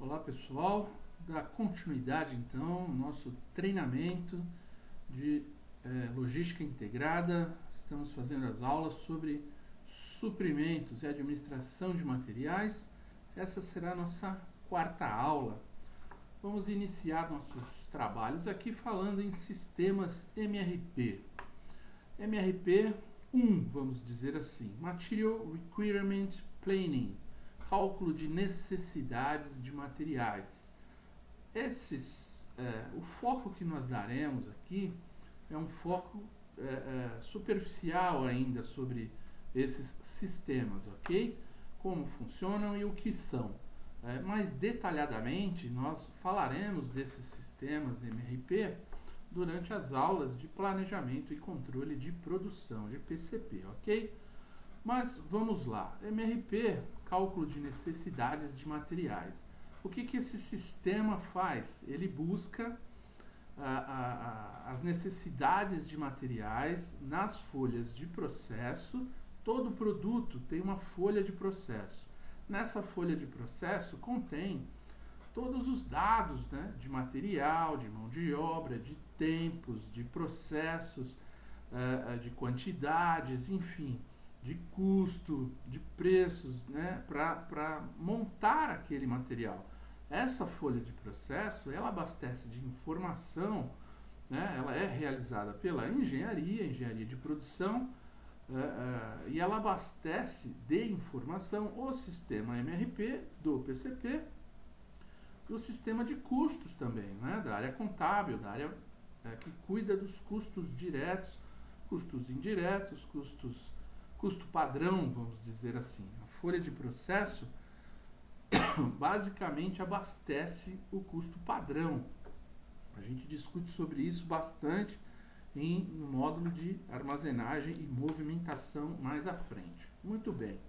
Olá pessoal, dar continuidade então ao nosso treinamento de logística integrada. Estamos fazendo as aulas sobre suprimentos e administração de materiais. Essa será a nossa quarta aula. Vamos iniciar nossos trabalhos aqui falando em sistemas MRP. MRP 1, vamos dizer assim, Material Requirement Planning, cálculo de necessidades de materiais. O foco que nós daremos aqui é um foco superficial ainda sobre esses sistemas, ok? Como funcionam e o que são. Mais detalhadamente, nós falaremos desses sistemas MRP durante as aulas de planejamento e controle de produção, de PCP, ok? Mas vamos lá, MRP, cálculo de necessidades de materiais. O que esse sistema faz? Ele busca as necessidades de materiais nas folhas de processo. Todo produto tem uma folha de processo. Nessa folha de processo contém todos os dados, né, de material, de mão de obra, de tempos, de processos, de quantidades, enfim, de custo, de preços, né, para montar aquele material. Essa folha de processo, ela abastece de informação, né, ela é realizada pela engenharia de produção, e ela abastece de informação o sistema MRP do PCP e o sistema de custos também, né, da área contábil, da área que cuida dos custos diretos, custos indiretos, custo padrão, vamos dizer assim. A folha de processo basicamente abastece o custo padrão. A gente discute sobre isso bastante no módulo de armazenagem e movimentação mais à frente. Muito bem.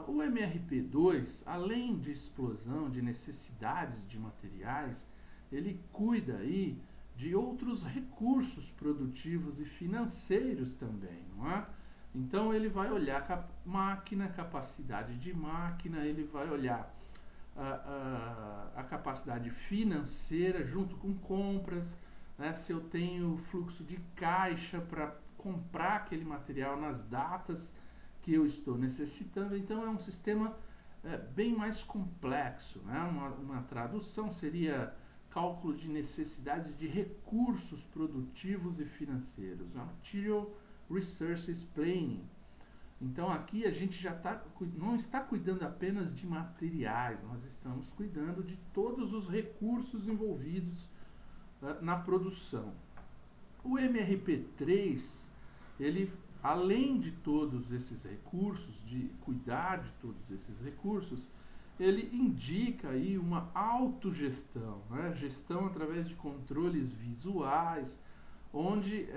O MRP2, além de explosão de necessidades de materiais, ele cuida aí de outros recursos produtivos e financeiros também, não é? Então ele vai olhar máquina, capacidade de máquina, ele vai olhar a capacidade financeira junto com compras, né? Se eu tenho fluxo de caixa para comprar aquele material nas datas que eu estou necessitando. Então é um sistema bem mais complexo, né? Uma tradução seria cálculo de necessidades de recursos produtivos e financeiros, Material Resources Planning. Então aqui a gente já não está cuidando apenas de materiais, nós estamos cuidando de todos os recursos envolvidos na produção. O MRP3, ele, além de todos esses recursos, de cuidar de todos esses recursos, ele indica aí uma autogestão, né? Gestão através de controles visuais, onde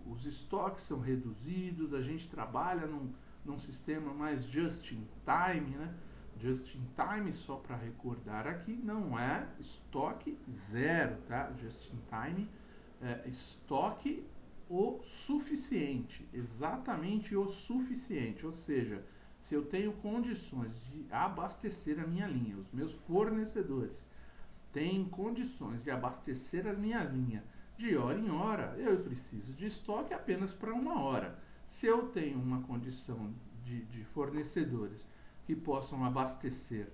os estoques são reduzidos, a gente trabalha num sistema mais just-in-time, né? Just-in-time, só para recordar aqui, não é estoque zero, tá? Just-in-time é estoque o suficiente, exatamente o suficiente, ou seja, se eu tenho condições de abastecer a minha linha, os meus fornecedores têm condições de abastecer a minha linha de hora em hora, eu preciso de estoque apenas para uma hora. Se eu tenho uma condição de fornecedores que possam abastecer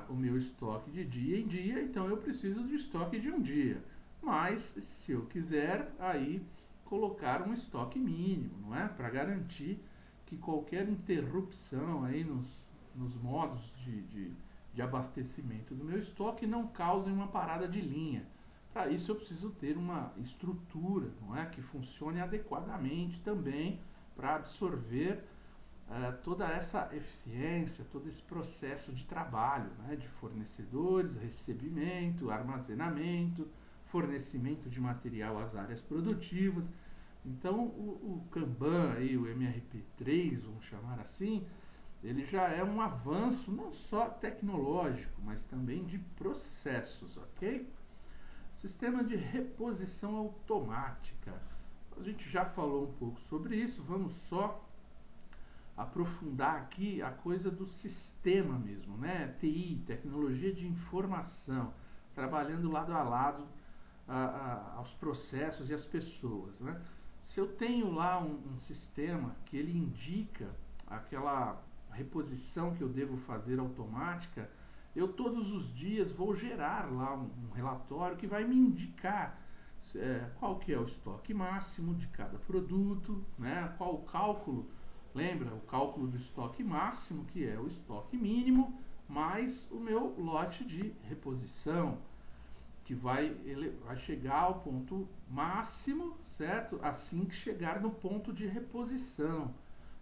o meu estoque de dia em dia, então eu preciso de estoque de um dia. Mas se eu quiser aí colocar um estoque mínimo, não é? Para garantir que qualquer interrupção aí nos modos de abastecimento do meu estoque não cause uma parada de linha. Para isso eu preciso ter uma estrutura, não é, que funcione adequadamente também para absorver toda essa eficiência, todo esse processo de trabalho, né, de fornecedores, recebimento, armazenamento, fornecimento de material às áreas produtivas. Então o Kanban, aí, o MRP3, vamos chamar assim, ele já é um avanço não só tecnológico, mas também de processos, ok? Sistema de reposição automática. A gente já falou um pouco sobre isso, vamos só aprofundar aqui a coisa do sistema mesmo, né? TI, tecnologia de informação, trabalhando lado a lado aos processos e às pessoas, né? Se eu tenho lá um sistema que ele indica aquela reposição que eu devo fazer automática, eu todos os dias vou gerar lá um relatório que vai me indicar qual que é o estoque máximo de cada produto, né? Qual o cálculo, lembra o cálculo do estoque máximo, que é o estoque mínimo, mais o meu lote de reposição, que vai chegar ao ponto máximo, certo? Assim que chegar no ponto de reposição.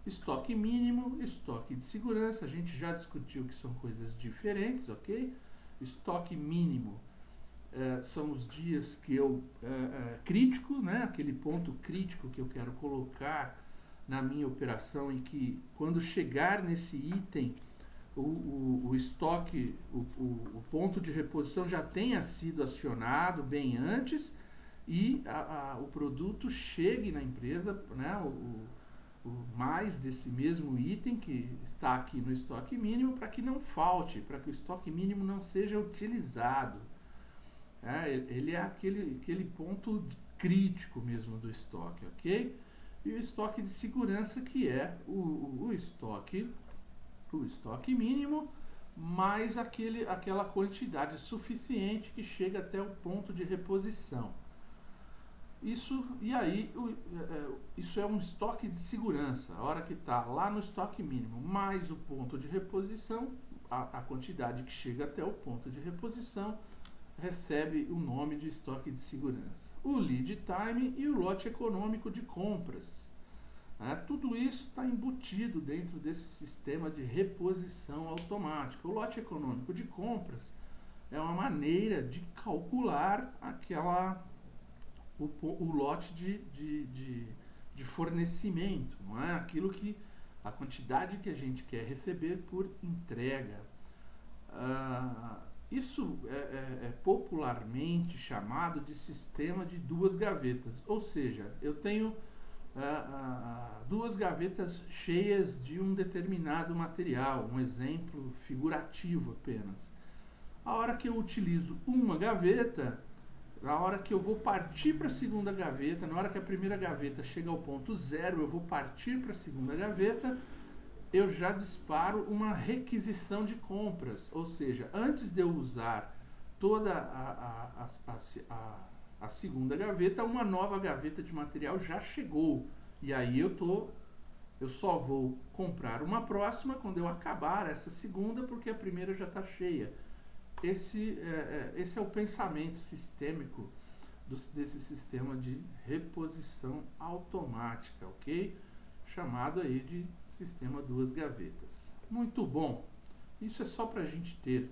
Estoque mínimo, estoque de segurança, a gente já discutiu que são coisas diferentes, ok? Estoque mínimo são os dias que eu crítico, né? Aquele ponto crítico que eu quero colocar na minha operação e que quando chegar nesse item o estoque, o ponto de reposição já tenha sido acionado bem antes e o produto chegue na empresa, né? Mais desse mesmo item que está aqui no estoque mínimo, para que não falte, para que o estoque mínimo não seja utilizado. Ele é aquele ponto crítico mesmo do estoque, ok? E o estoque de segurança, que é o estoque mínimo, mais aquela quantidade suficiente que chega até o ponto de reposição. Isso é um estoque de segurança. A hora que está lá no estoque mínimo, mais o ponto de reposição, a quantidade que chega até o ponto de reposição, recebe o nome de estoque de segurança. O lead time e o lote econômico de compras. Tudo isso está embutido dentro desse sistema de reposição automática. O lote econômico de compras é uma maneira de calcular o lote de fornecimento, não é? A quantidade que a gente quer receber por entrega. Isso é popularmente chamado de sistema de duas gavetas, ou seja, eu tenho duas gavetas cheias de um determinado material, um exemplo figurativo apenas. A hora que eu utilizo uma gaveta, na hora que eu vou partir para a segunda gaveta, na hora que a primeira gaveta chega ao ponto zero, eu vou partir para a segunda gaveta, eu já disparo uma requisição de compras. Ou seja, antes de eu usar toda a segunda gaveta, uma nova gaveta de material já chegou. E aí eu só vou comprar uma próxima quando eu acabar essa segunda, porque a primeira já está cheia. Esse é o pensamento sistêmico desse sistema de reposição automática, ok? Chamado aí de sistema duas gavetas. Muito bom. Isso é só para a gente ter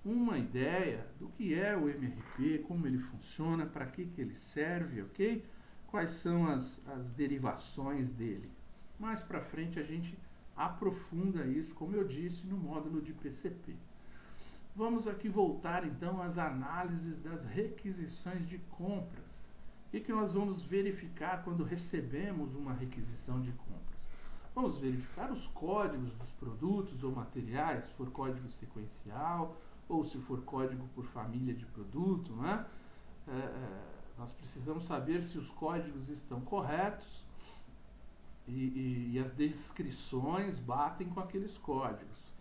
uma ideia do que é o MRP, como ele funciona, para que ele serve, ok? Quais são as derivações dele. Mais para frente a gente aprofunda isso, como eu disse, no módulo de PCP. Vamos aqui voltar então às análises das requisições de compras. O que nós vamos verificar quando recebemos uma requisição de compras? Vamos verificar os códigos dos produtos ou materiais, se for código sequencial ou se for código por família de produto, né? Nós precisamos saber se os códigos estão corretos e as descrições batem com aqueles códigos.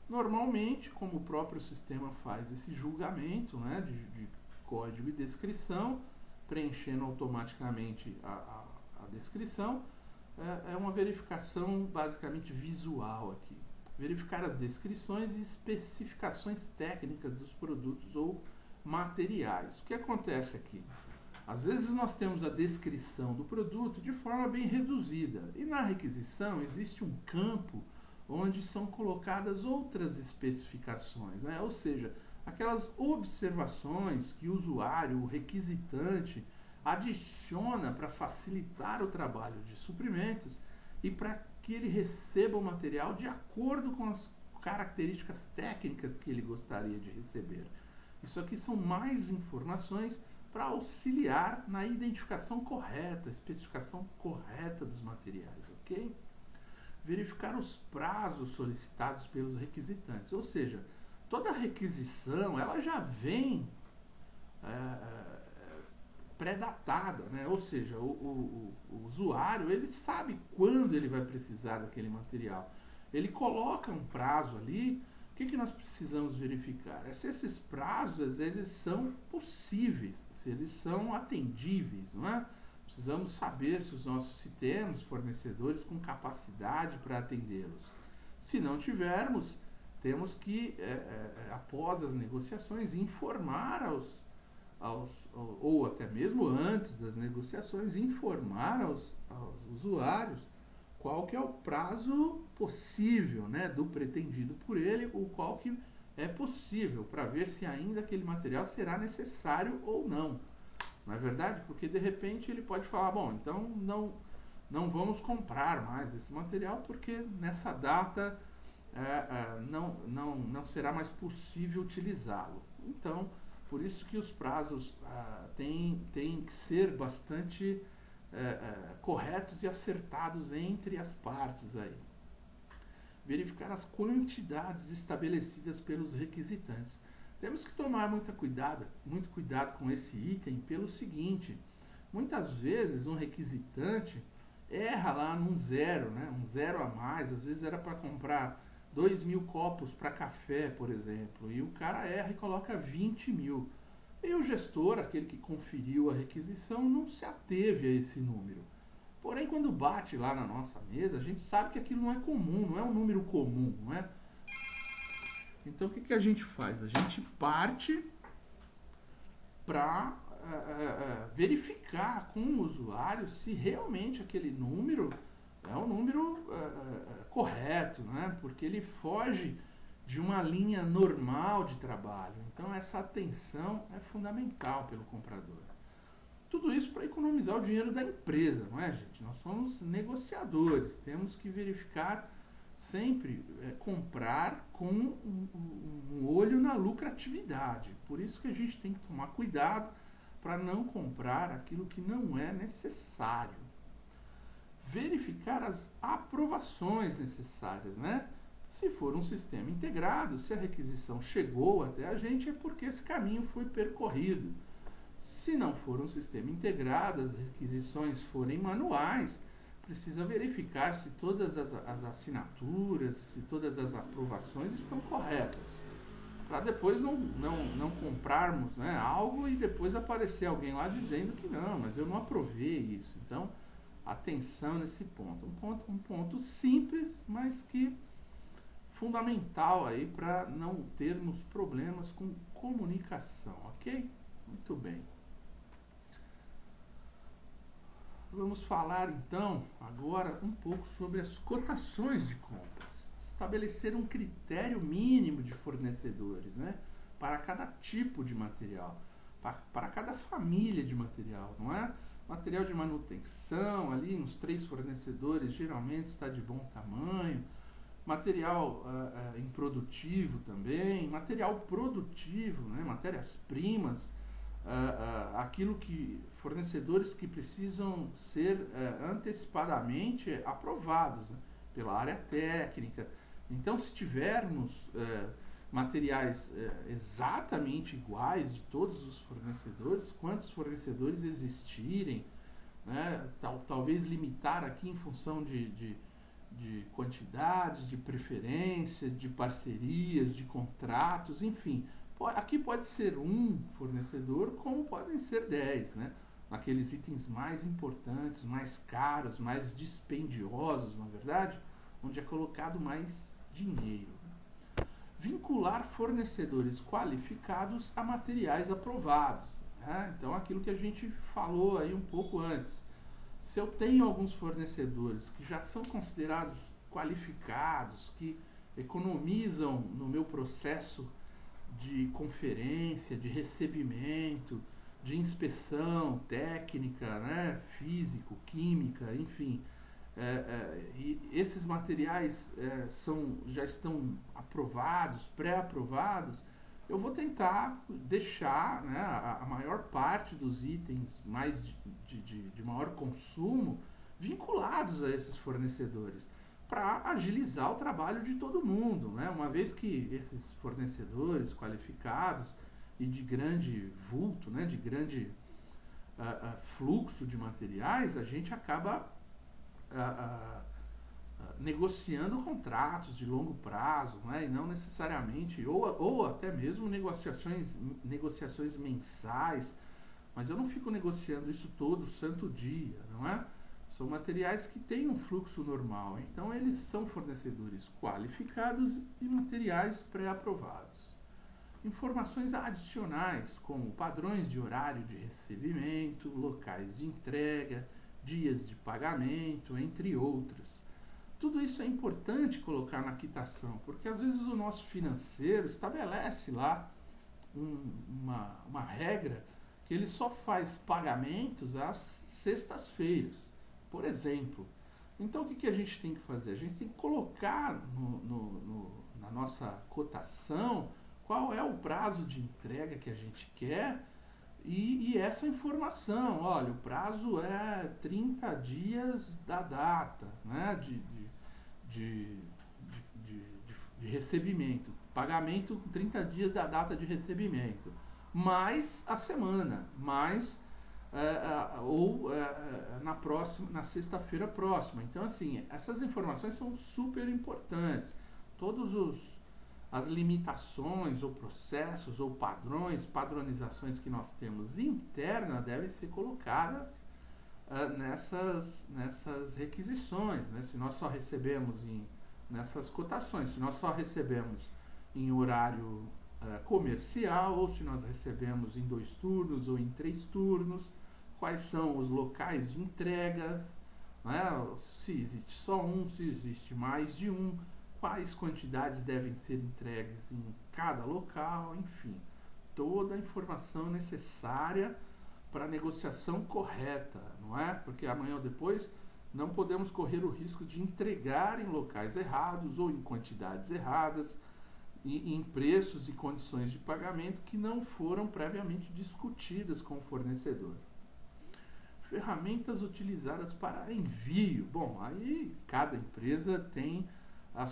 Normalmente, como o próprio sistema faz esse julgamento, né, de código e descrição, preenchendo automaticamente a descrição, é uma verificação basicamente visual aqui. Verificar as descrições e especificações técnicas dos produtos ou materiais. O que acontece aqui? Às vezes nós temos a descrição do produto de forma bem reduzida, e na requisição existe um campo onde são colocadas outras especificações, né? Ou seja, aquelas observações que o usuário, o requisitante, adiciona para facilitar o trabalho de suprimentos e para que ele receba o material de acordo com as características técnicas que ele gostaria de receber. Isso aqui são mais informações para auxiliar na identificação correta, especificação correta dos materiais, ok? verificar os prazos solicitados pelos requisitantes, ou seja, toda requisição ela já vem pré-datada, né? Ou seja, o usuário ele sabe quando ele vai precisar daquele material. Ele coloca um prazo ali. O que nós precisamos verificar? É se esses prazos eles são possíveis, se eles são atendíveis, não é? Precisamos saber se temos fornecedores com capacidade para atendê-los. Se não tivermos, temos que, após as negociações, informar ou até mesmo antes das negociações, informar aos usuários qual que é o prazo possível, né, do pretendido por ele, o qual que é possível, para ver se ainda aquele material será necessário ou não. Não é verdade? Porque de repente ele pode falar, bom, então não vamos comprar mais esse material porque nessa data não será mais possível utilizá-lo. Então, por isso que os prazos têm que ser bastante corretos e acertados entre as partes aí. Verificar as quantidades estabelecidas pelos requisitantes. Temos que tomar muito cuidado com esse item pelo seguinte: muitas vezes um requisitante erra lá num zero, né? Um zero a mais, às vezes era para comprar 2.000 copos para café, por exemplo, e o cara erra e coloca 20.000. E o gestor, aquele que conferiu a requisição, não se ateve a esse número. Porém, quando bate lá na nossa mesa, a gente sabe que aquilo não é comum, não é um número comum, não é? Então, o que a gente faz? A gente parte para verificar com o usuário se realmente aquele número é um número correto, né? Porque ele foge de uma linha normal de trabalho. Então, essa atenção é fundamental pelo comprador. Tudo isso para economizar o dinheiro da empresa, não é, gente? Nós somos negociadores, temos que verificar sempre, comprar com um olho na lucratividade. Por isso que a gente tem que tomar cuidado para não comprar aquilo que não é necessário. Verificar as aprovações necessárias, né? Se for um sistema integrado, se a requisição chegou até a gente, é porque esse caminho foi percorrido. Se não for um sistema integrado, as requisições forem manuais, precisa verificar se todas as assinaturas, se todas as aprovações estão corretas. Para depois não comprarmos, né, algo e depois aparecer alguém lá dizendo que não, mas eu não aprovei isso. Então, atenção nesse ponto. Um ponto simples, mas que fundamental aí para não termos problemas com comunicação, ok? Muito bem. Vamos falar então agora um pouco sobre as cotações de compras. Estabelecer um critério mínimo de fornecedores, né, para cada tipo de material, para cada família de material, não é? Material de manutenção, ali uns 3 fornecedores geralmente está de bom tamanho. Material improdutivo também, material produtivo, né, matérias-primas, aquilo que fornecedores que precisam ser antecipadamente aprovados, né, pela área técnica. Então, se tivermos materiais exatamente iguais de todos os fornecedores, quantos fornecedores existirem, né, talvez limitar aqui em função de quantidades, de preferências, de parcerias, de contratos, enfim. Aqui pode ser um fornecedor, como podem ser 10, né? Aqueles itens mais importantes, mais caros, mais dispendiosos, na verdade, onde é colocado mais dinheiro. Vincular fornecedores qualificados a materiais aprovados, né? Então, aquilo que a gente falou aí um pouco antes. Se eu tenho alguns fornecedores que já são considerados qualificados, que economizam no meu processo de conferência, de recebimento, de inspeção técnica, né, físico, química, enfim, e esses materiais já estão aprovados, pré-aprovados, eu vou tentar deixar, né, a maior parte dos itens mais de maior consumo vinculados a esses fornecedores, para agilizar o trabalho de todo mundo, né? Uma vez que esses fornecedores qualificados e de grande vulto, né, de grande fluxo de materiais, a gente acaba negociando contratos de longo prazo, né, e não necessariamente, ou até mesmo negociações mensais, mas eu não fico negociando isso todo santo dia, não é? São materiais que têm um fluxo normal, então eles são fornecedores qualificados e materiais pré-aprovados. Informações adicionais, como padrões de horário de recebimento, locais de entrega, dias de pagamento, entre outras. Tudo isso é importante colocar na quitação, porque às vezes o nosso financeiro estabelece lá uma regra que ele só faz pagamentos às sextas-feiras, por exemplo. Então o que a gente tem que fazer? A gente tem que colocar na nossa cotação qual é o prazo de entrega que a gente quer e essa informação. Olha, o prazo é 30 dias da data, né, de recebimento. Pagamento 30 dias da data de recebimento. Mais a semana, mais na sexta-feira próxima. Então, assim, essas informações são super importantes. As limitações ou processos ou padronizações que nós temos interna devem ser colocadas nessas requisições, né? Se nós só recebemos nessas cotações, se nós só recebemos em horário comercial, ou se nós recebemos em 2 turnos ou em 3 turnos, quais são os locais de entregas, né? Se existe só um, se existe mais de um, quais quantidades devem ser entregues em cada local, enfim, toda a informação necessária para a negociação correta, não é? Porque amanhã ou depois não podemos correr o risco de entregar em locais errados ou em quantidades erradas e em preços e condições de pagamento que não foram previamente discutidas com o fornecedor. Ferramentas utilizadas para envio. Bom, aí cada empresa tem a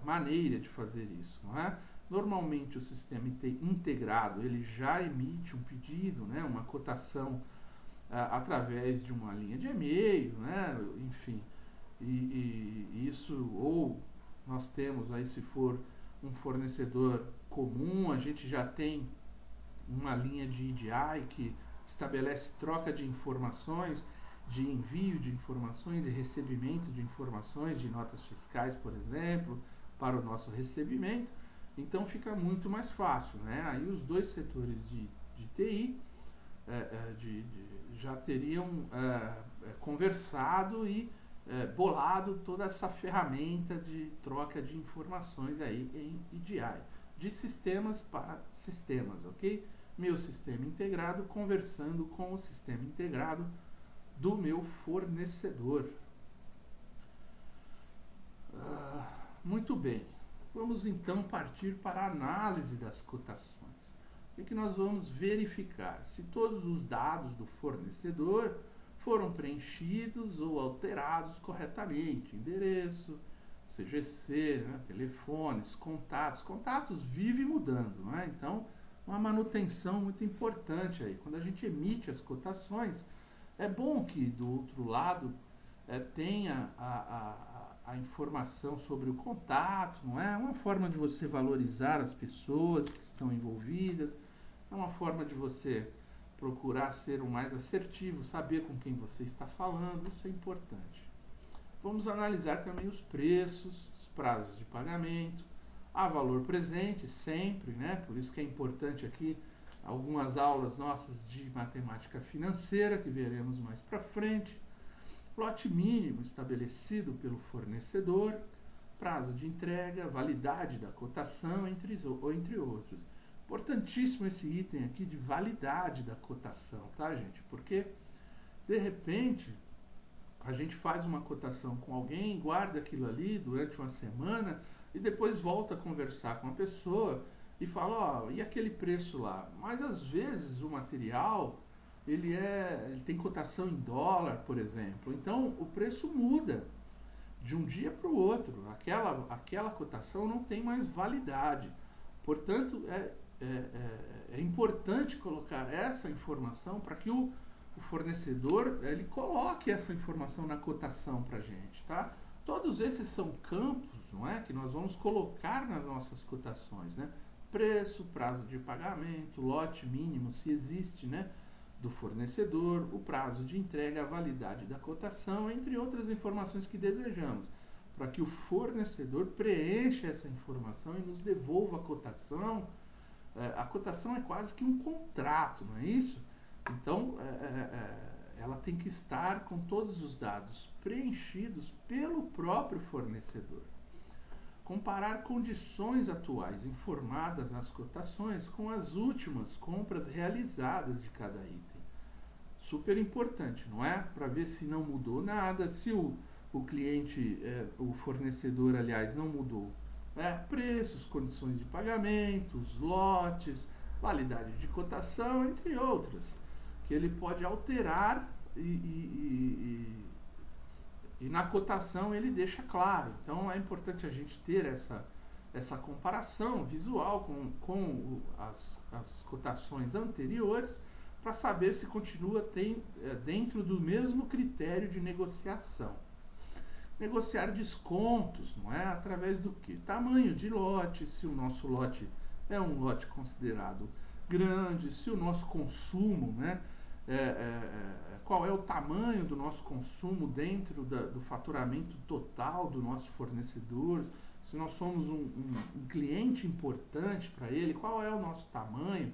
maneira de fazer isso, não é? Normalmente o sistema integrado ele já emite um pedido, né, uma cotação através de uma linha de e-mail, né, enfim, e isso, ou nós temos aí, se for um fornecedor comum, a gente já tem uma linha de EDI que estabelece troca de informações, de envio de informações e recebimento de informações, de notas fiscais, por exemplo, para o nosso recebimento. Então fica muito mais fácil, né? Aí os dois setores de TI já teriam conversado e bolado toda essa ferramenta de troca de informações aí em EDI, de sistemas para sistemas, ok? Meu sistema integrado conversando com o sistema integrado do meu fornecedor. Muito bem, vamos então partir para a análise das cotações. O que nós vamos verificar? Se todos os dados do fornecedor foram preenchidos ou alterados corretamente. Endereço, CGC, né, telefones, contatos vive mudando, né? Então, uma manutenção muito importante aí. Quando a gente emite as cotações, é bom que do outro lado tenha a informação sobre o contato, não é? É uma forma de você valorizar as pessoas que estão envolvidas, é uma forma de você procurar ser o mais assertivo, saber com quem você está falando, isso é importante. Vamos analisar também os preços, os prazos de pagamento, a valor presente sempre, né? Por isso que é importante aqui algumas aulas nossas de matemática financeira, que veremos mais para frente, lote mínimo estabelecido pelo fornecedor, prazo de entrega, validade da cotação, entre outros. Importantíssimo esse item aqui de validade da cotação, tá, gente? Porque, de repente, a gente faz uma cotação com alguém, guarda aquilo ali durante uma semana e depois volta a conversar com a pessoa e fala, ó, e aquele preço lá? Mas, às vezes, o material ele tem cotação em dólar, por exemplo. Então, o preço muda de um dia para o outro. Aquela cotação não tem mais validade. Portanto, é importante colocar essa informação para que o fornecedor ele coloque essa informação na cotação para a gente, tá? Todos esses são campos, não é, que nós vamos colocar nas nossas cotações, né? Preço, prazo de pagamento, lote mínimo, se existe, né, do fornecedor, o prazo de entrega, a validade da cotação, entre outras informações que desejamos, para que o fornecedor preencha essa informação e nos devolva a cotação. A cotação é quase que um contrato, não é isso? Então, ela tem que estar com todos os dados preenchidos pelo próprio fornecedor. Comparar condições atuais informadas nas cotações com as últimas compras realizadas de cada item. Super importante, não é? Para ver se não mudou nada, se o cliente, o fornecedor, aliás, não mudou preços, condições de pagamentos, lotes, validade de cotação, entre outras, que ele pode alterar e na cotação ele deixa claro. Então é importante a gente ter essa comparação visual com as cotações anteriores para saber se continua dentro do mesmo critério de negociação. Negociar descontos, não é? Através do que? Tamanho de lote, se o nosso lote é um lote considerado grande, se o nosso consumo, né, qual é o tamanho do nosso consumo dentro do faturamento total do nosso fornecedor, se nós somos um cliente importante para ele, qual é o nosso tamanho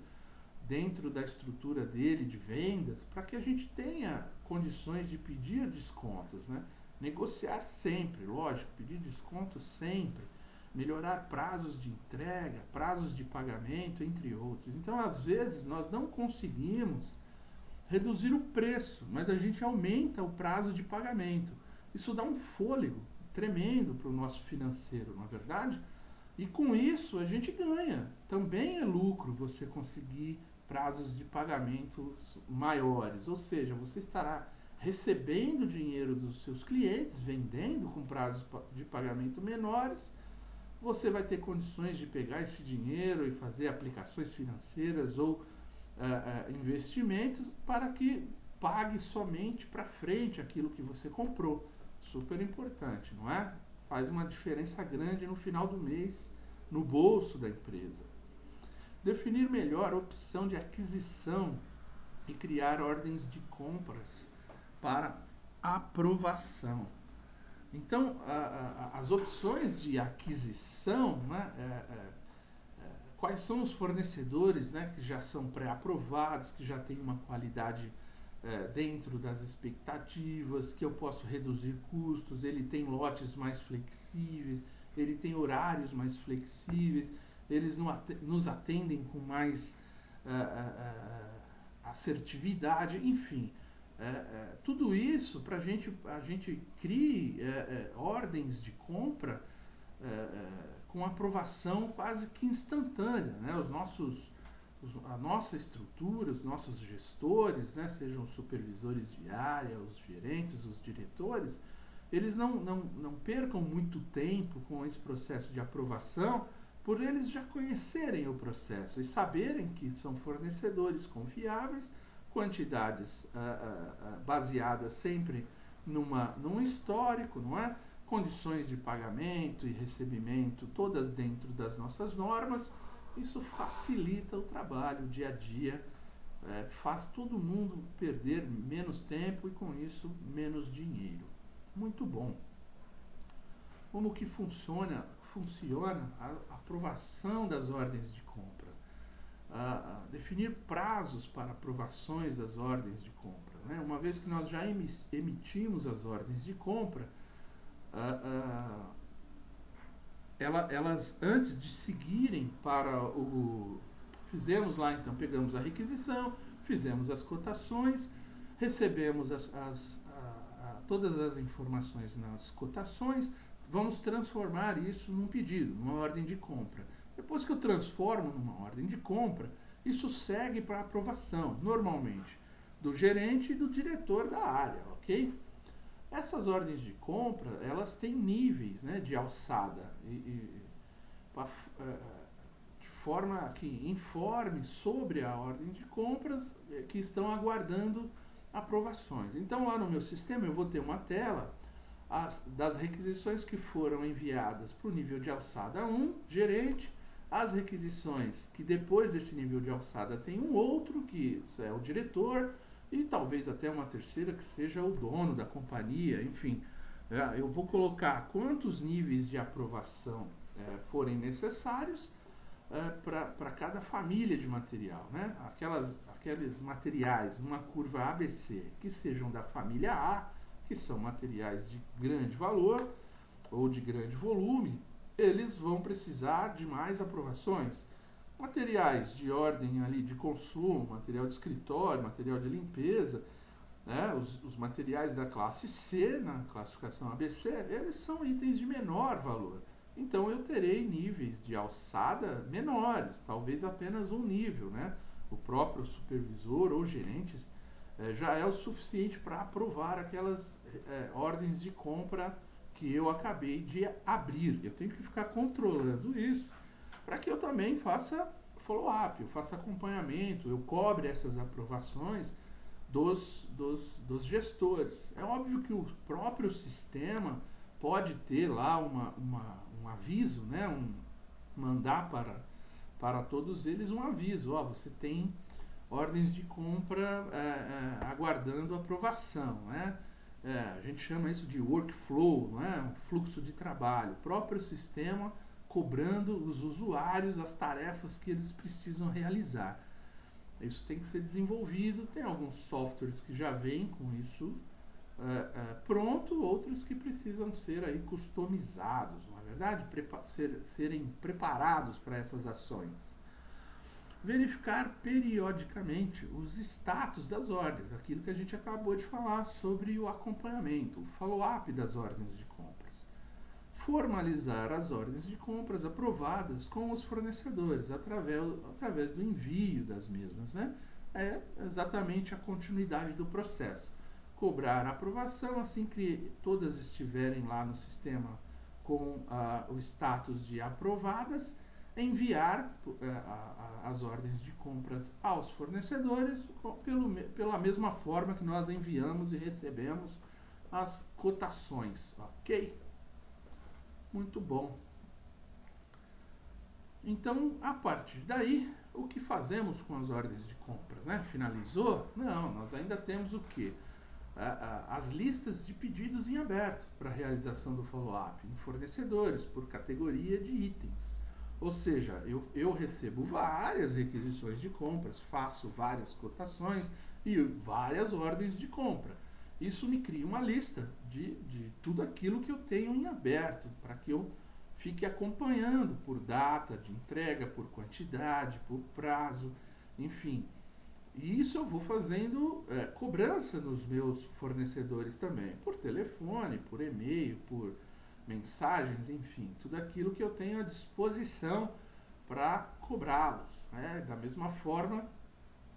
dentro da estrutura dele de vendas, para que a gente tenha condições de pedir descontos, né? Negociar sempre, lógico, pedir desconto sempre, melhorar prazos de entrega, prazos de pagamento, entre outros. Então, às vezes, nós não conseguimos reduzir o preço, mas a gente aumenta o prazo de pagamento. Isso dá um fôlego tremendo para o nosso financeiro, não é verdade? E com isso a gente ganha. Também é lucro você conseguir prazos de pagamento maiores, ou seja, você estará recebendo dinheiro dos seus clientes, vendendo com prazos de pagamento menores, você vai ter condições de pegar esse dinheiro e fazer aplicações financeiras ou investimentos para que pague somente para frente aquilo que você comprou. Super importante, não é? Faz uma diferença grande no final do mês, no bolso da empresa. Definir melhor a opção de aquisição e criar ordens de compras para aprovação. Então, as opções de aquisição, né, quais são os fornecedores, né, que já são pré-aprovados, que já têm uma qualidade dentro das expectativas, que eu posso reduzir custos, ele tem lotes mais flexíveis, ele tem horários mais flexíveis, eles nos atendem com mais assertividade, enfim. Tudo isso para a gente crie ordens de compra com aprovação quase que instantânea, né? A nossa estrutura, os nossos gestores, né, sejam os supervisores de área, os gerentes, os diretores, eles não percam muito tempo com esse processo de aprovação, por eles já conhecerem o processo e saberem que são fornecedores confiáveis, quantidades baseadas sempre num histórico, não é? Condições de pagamento e recebimento, todas dentro das nossas normas. Isso facilita o trabalho, o dia a dia, faz todo mundo perder menos tempo e, com isso, menos dinheiro. Muito bom. Como que funciona a aprovação das ordens de compra? Definir prazos para aprovações das ordens de compra, né? Uma vez que nós já emitimos as ordens de compra, elas, antes de seguirem para fizemos lá, então, pegamos a requisição, fizemos as cotações, recebemos todas as informações nas cotações, vamos transformar isso num pedido, numa ordem de compra. Depois que eu transformo numa ordem de compra, isso segue para aprovação, normalmente. do gerente e do diretor da área, ok? Essas ordens de compra, elas têm níveis, né, de alçada, de forma que informe sobre a ordem de compras que estão aguardando aprovações. Então, lá no meu sistema, eu vou ter uma tela das requisições que foram enviadas para o nível de alçada 1, gerente, as requisições que depois desse nível de alçada tem um outro, que é o diretor, e talvez até uma terceira que seja o dono da companhia, enfim. Eu vou colocar quantos níveis de aprovação forem necessários para cada família de material, né? Aqueles materiais numa curva ABC que sejam da família A, que são materiais de grande valor ou de grande volume, eles vão precisar de mais aprovações. Materiais de ordem ali de consumo, material de escritório, material de limpeza, né? Os materiais da classe C, na classificação ABC, eles são itens de menor valor. Então eu terei níveis de alçada menores, talvez apenas um nível, né? O próprio supervisor ou gerente já é o suficiente para aprovar aquelas ordens de compra que eu acabei de abrir. Eu tenho que ficar controlando isso para que eu também faça follow-up, eu faça acompanhamento, eu cobre essas aprovações dos gestores. É óbvio que o próprio sistema pode ter lá um aviso, né? Mandar para todos eles um aviso. Você tem ordens de compra aguardando aprovação, né? A gente chama isso de workflow, né? Um fluxo de trabalho. O próprio sistema cobrando os usuários as tarefas que eles precisam realizar. Isso tem que ser desenvolvido. Tem alguns softwares que já vêm com isso pronto, outros que precisam ser aí customizados, não é verdade? Serem preparados para essas ações. Verificar periodicamente os status das ordens, aquilo que a gente acabou de falar sobre o acompanhamento, o follow-up das ordens de compras. Formalizar as ordens de compras aprovadas com os fornecedores através do envio das mesmas, né? É exatamente a continuidade do processo. Cobrar a aprovação assim que todas estiverem lá no sistema com o status de aprovadas, enviar as ordens de compras aos fornecedores pela mesma forma que nós enviamos e recebemos as cotações, ok? Muito bom. Então, a partir daí, o que fazemos com as ordens de compras, né? Finalizou? Não, nós ainda temos o quê? As listas de pedidos em aberto para a realização do follow-up em fornecedores, por categoria de itens. Ou seja, eu recebo várias requisições de compras, faço várias cotações e várias ordens de compra. Isso me cria uma lista de tudo aquilo que eu tenho em aberto, para que eu fique acompanhando por data de entrega, por quantidade, por prazo, enfim. E isso eu vou fazendo cobrança nos meus fornecedores também, por telefone, por e-mail, por mensagens, enfim, tudo aquilo que eu tenho à disposição para cobrá-los, né? Da mesma forma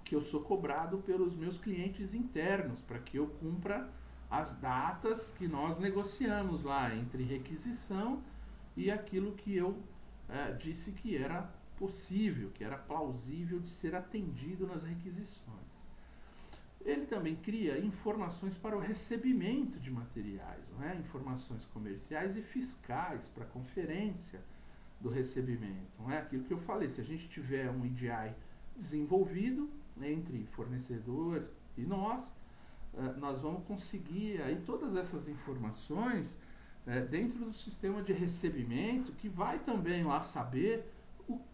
que eu sou cobrado pelos meus clientes internos, para que eu cumpra as datas que nós negociamos lá entre requisição e aquilo que eu disse que era possível, que era plausível de ser atendido nas requisições. Ele também cria informações para o recebimento de materiais, não é? Informações comerciais e fiscais para a conferência do recebimento. Não é? Aquilo que eu falei, se a gente tiver um EDI desenvolvido entre fornecedor e nós vamos conseguir aí todas essas informações dentro do sistema de recebimento, que vai também lá saber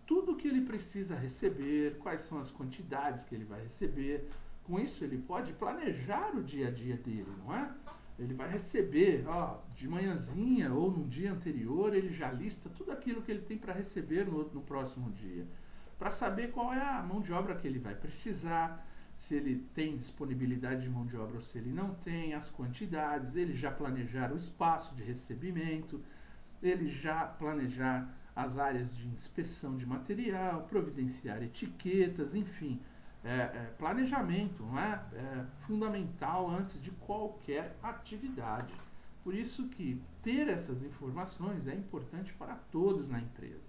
tudo que ele precisa receber, quais são as quantidades que ele vai receber. Com isso ele pode planejar o dia a dia dele, não é? Ele vai receber, de manhãzinha ou no dia anterior, ele já lista tudo aquilo que ele tem para receber no próximo dia, para saber qual é a mão de obra que ele vai precisar, se ele tem disponibilidade de mão de obra ou se ele não tem, as quantidades, ele já planejar o espaço de recebimento, ele já planejar as áreas de inspeção de material, providenciar etiquetas, enfim. Planejamento, não é? É fundamental antes de qualquer atividade. Por isso que ter essas informações é importante para todos na empresa.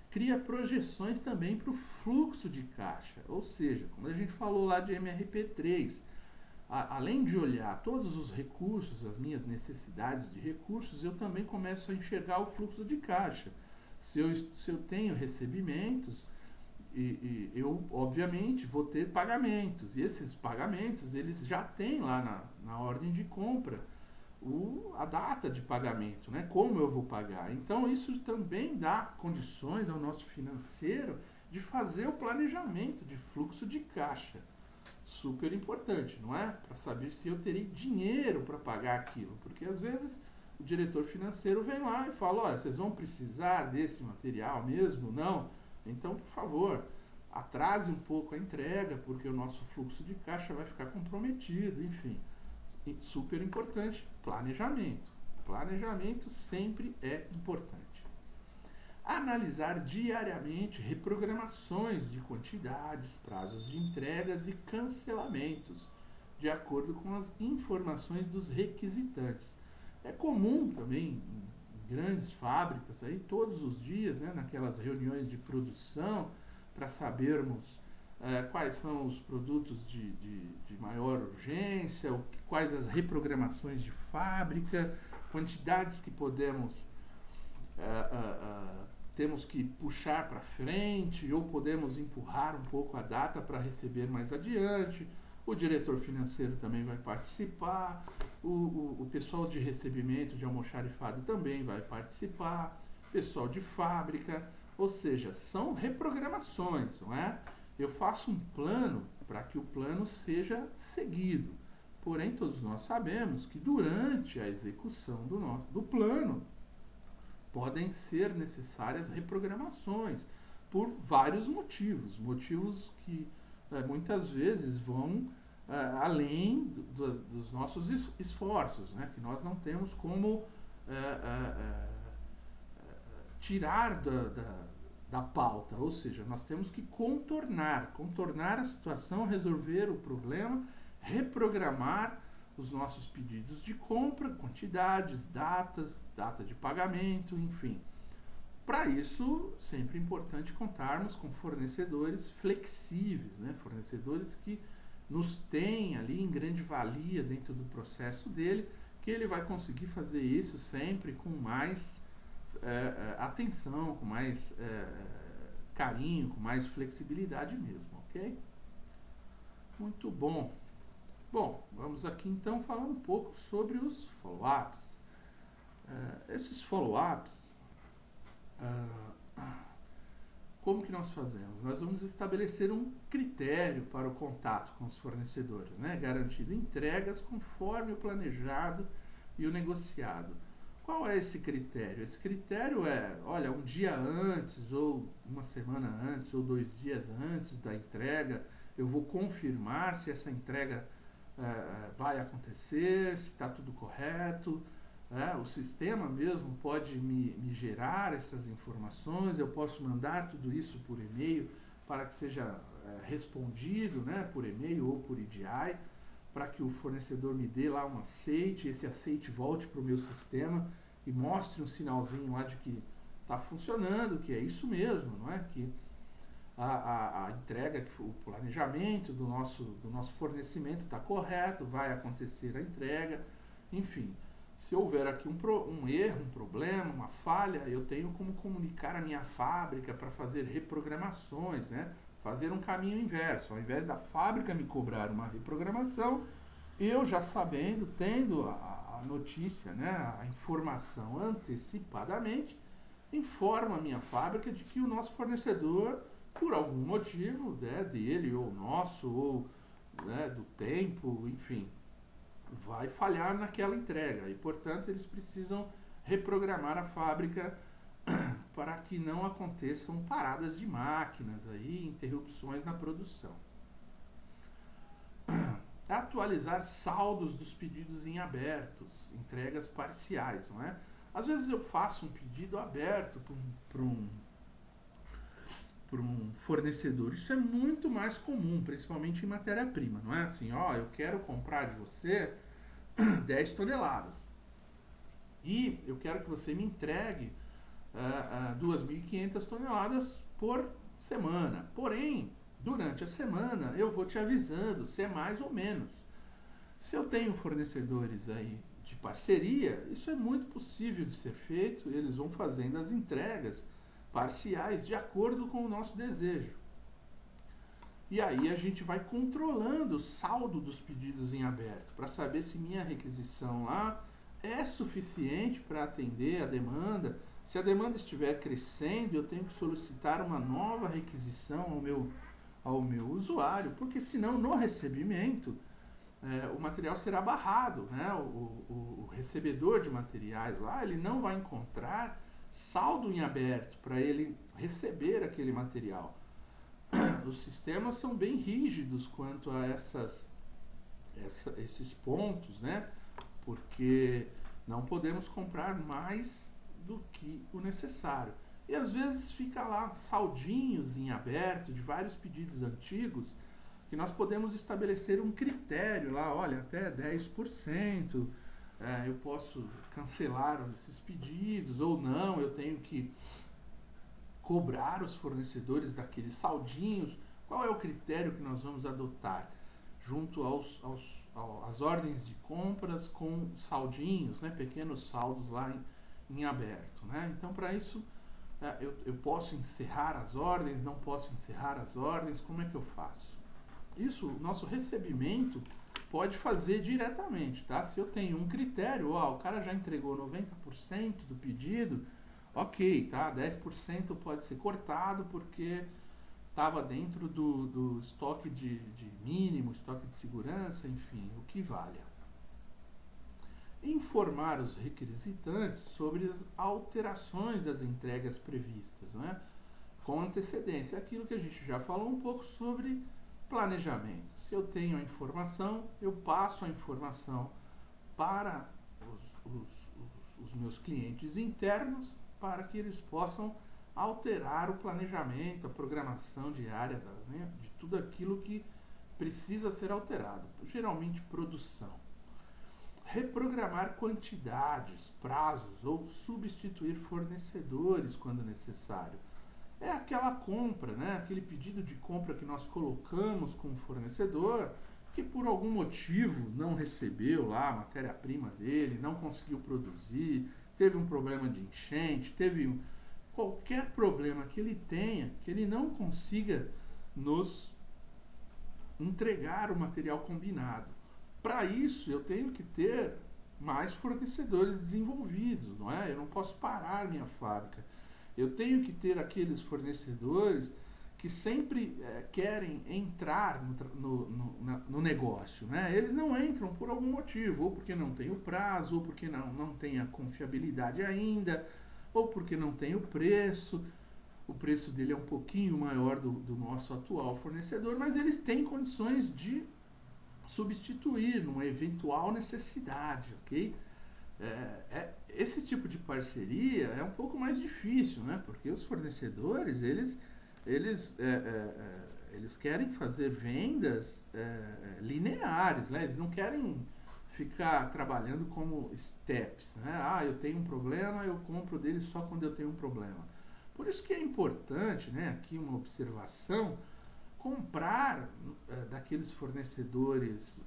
Cria projeções também para o fluxo de caixa, ou seja, como a gente falou lá de MRP3, além de olhar todos os recursos, as minhas necessidades de recursos, eu também começo a enxergar o fluxo de caixa. Se eu tenho recebimentos, eu obviamente vou ter pagamentos, e esses pagamentos eles já têm lá na ordem de compra a data de pagamento, né? Como eu vou pagar. Então isso também dá condições ao nosso financeiro de fazer o planejamento de fluxo de caixa. Super importante, não é? Para saber se eu terei dinheiro para pagar aquilo, porque às vezes o diretor financeiro vem lá e fala, olha, vocês vão precisar desse material mesmo? Não? Então, por favor, atrase um pouco a entrega, porque o nosso fluxo de caixa vai ficar comprometido, enfim. Super importante, planejamento. Planejamento sempre é importante. Analisar diariamente reprogramações de quantidades, prazos de entregas e cancelamentos, de acordo com as informações dos requisitantes. É comum também em grandes fábricas, aí, todos os dias, né, naquelas reuniões de produção, para sabermos quais são os produtos de maior urgência, quais as reprogramações de fábrica, quantidades que temos que puxar para frente ou podemos empurrar um pouco a data para receber mais adiante. O diretor financeiro também vai participar, o pessoal de recebimento de almoxarifado também vai participar, pessoal de fábrica, ou seja, são reprogramações, não é? Eu faço um plano para que o plano seja seguido. Porém, todos nós sabemos que durante a execução do plano podem ser necessárias reprogramações por vários motivos. Motivos que muitas vezes vão além dos nossos esforços, né? Que nós não temos como tirar da pauta, ou seja, nós temos que contornar a situação, resolver o problema, reprogramar os nossos pedidos de compra, quantidades, datas, data de pagamento, enfim. Para isso, sempre é importante contarmos com fornecedores flexíveis, né? Fornecedores que nos têm ali em grande valia dentro do processo dele, que ele vai conseguir fazer isso sempre com mais atenção, com mais carinho, com mais flexibilidade mesmo, ok? Muito bom. Bom, vamos aqui então falar um pouco sobre os follow-ups. Esses follow-ups, como que nós fazemos? Nós vamos estabelecer um critério para o contato com os fornecedores, né? Garantindo entregas conforme o planejado e o negociado. Qual é esse critério? Esse critério é, olha, um dia antes, ou uma semana antes, ou 2 dias antes da entrega, eu vou confirmar se essa entrega vai acontecer, se está tudo correto. O sistema mesmo pode me gerar essas informações, eu posso mandar tudo isso por e-mail para que seja respondido, né, por e-mail ou por EDI, para que o fornecedor me dê lá um aceite, esse aceite volte para o meu sistema e mostre um sinalzinho lá de que está funcionando, que é isso mesmo, não é? Que a entrega, o planejamento do nosso fornecimento está correto, vai acontecer a entrega, enfim. Se houver aqui um erro, um problema, uma falha, eu tenho como comunicar a minha fábrica para fazer reprogramações, né? Fazer um caminho inverso. Ao invés da fábrica me cobrar uma reprogramação, eu já sabendo, tendo a notícia, né, a informação antecipadamente, informo a minha fábrica de que o nosso fornecedor, por algum motivo, né, dele ou nosso, ou né, do tempo, enfim, vai falhar naquela entrega e, portanto, eles precisam reprogramar a fábrica para que não aconteçam paradas de máquinas, aí, interrupções na produção. Atualizar saldos dos pedidos em abertos, entregas parciais, não é? Às vezes eu faço um pedido aberto por um fornecedor. Isso é muito mais comum, principalmente em matéria-prima. Não é assim, ó, eu quero comprar de você 10 toneladas. E eu quero que você me entregue 2.500 toneladas por semana. Porém, durante a semana eu vou te avisando se é mais ou menos. Se eu tenho fornecedores aí de parceria, isso é muito possível de ser feito. Eles vão fazendo as entregas parciais de acordo com o nosso desejo. E aí a gente vai controlando o saldo dos pedidos em aberto para saber se minha requisição lá é suficiente para atender a demanda. Se a demanda estiver crescendo, eu tenho que solicitar uma nova requisição ao meu usuário, porque senão no recebimento o material será barrado, né? O recebedor de materiais lá, ele não vai encontrar saldo em aberto para ele receber aquele material. Os sistemas são bem rígidos quanto a esses pontos, né? Porque não podemos comprar mais do que o necessário. E às vezes fica lá saldinhos em aberto de vários pedidos antigos que nós podemos estabelecer um critério lá, olha, até 10%, eu posso cancelar esses pedidos ou não, eu tenho que cobrar os fornecedores daqueles saldinhos. Qual é o critério que nós vamos adotar? Junto às ordens de compras com saldinhos, né, pequenos saldos lá em aberto. Né? Então, para isso, eu posso encerrar as ordens, não posso encerrar as ordens, como é que eu faço? Isso, o nosso recebimento pode fazer diretamente, tá? Se eu tenho um critério, o cara já entregou 90% do pedido, ok, tá? 10% pode ser cortado porque estava dentro do estoque de mínimo, estoque de segurança, enfim, o que valha. Informar os requisitantes sobre as alterações das entregas previstas, né? Com antecedência. Aquilo que a gente já falou um pouco sobre planejamento. Se eu tenho a informação, eu passo a informação para os meus clientes internos para que eles possam alterar o planejamento, a programação diária, né, de tudo aquilo que precisa ser alterado. Geralmente produção. Reprogramar quantidades, prazos ou substituir fornecedores quando necessário. É aquela compra, né? Aquele pedido de compra que nós colocamos com o fornecedor, que por algum motivo não recebeu lá a matéria-prima dele, não conseguiu produzir, teve um problema de enchente, teve qualquer problema que ele tenha, que ele não consiga nos entregar o material combinado. Para isso, eu tenho que ter mais fornecedores desenvolvidos, não é? Eu não posso parar minha fábrica. Eu tenho que ter aqueles fornecedores que sempre querem entrar no negócio, né? Eles não entram por algum motivo, ou porque não tem o prazo, ou porque não tem a confiabilidade ainda, ou porque não tem o preço dele é um pouquinho maior do nosso atual fornecedor, mas eles têm condições de substituir numa eventual necessidade, ok? Esse tipo de parceria é um pouco mais difícil, né? Porque os fornecedores, eles querem fazer vendas lineares, né? Eles não querem ficar trabalhando como steps, né? Eu tenho um problema, eu compro dele só quando eu tenho um problema. Por isso que é importante, né, aqui uma observação, comprar daqueles fornecedores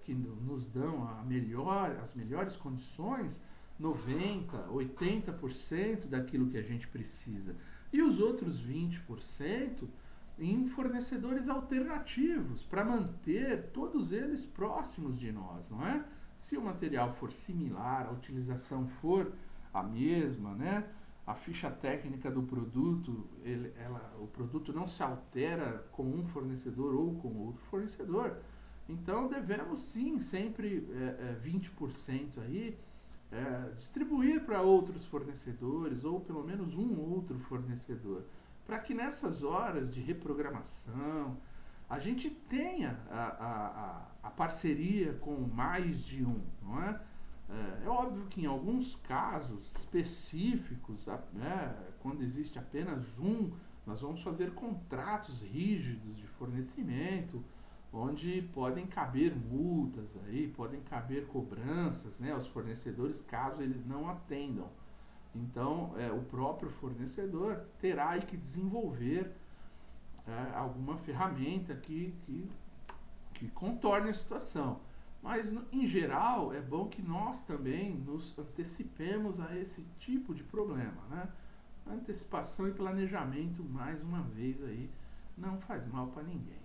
que nos dão as melhores condições, 90%, 80% daquilo que a gente precisa. E os outros 20% em fornecedores alternativos, para manter todos eles próximos de nós, não é? Se o material for similar, a utilização for a mesma, né? A ficha técnica do produto, o produto não se altera com um fornecedor ou com outro fornecedor. Então devemos sim sempre 20% aí distribuir para outros fornecedores ou pelo menos um outro fornecedor, para que nessas horas de reprogramação a gente tenha a parceria com mais de um, não é? É óbvio que em alguns casos específicos, quando existe apenas um Nós vamos fazer contratos rígidos de fornecimento, onde podem caber multas aí, podem caber cobranças, né, aos fornecedores caso eles não atendam. Então, o próprio fornecedor terá aí que desenvolver alguma ferramenta que contorne a situação. Mas, em geral, é bom que nós também nos antecipemos a esse tipo de problema, né? Antecipação e planejamento, mais uma vez aí, não faz mal para ninguém.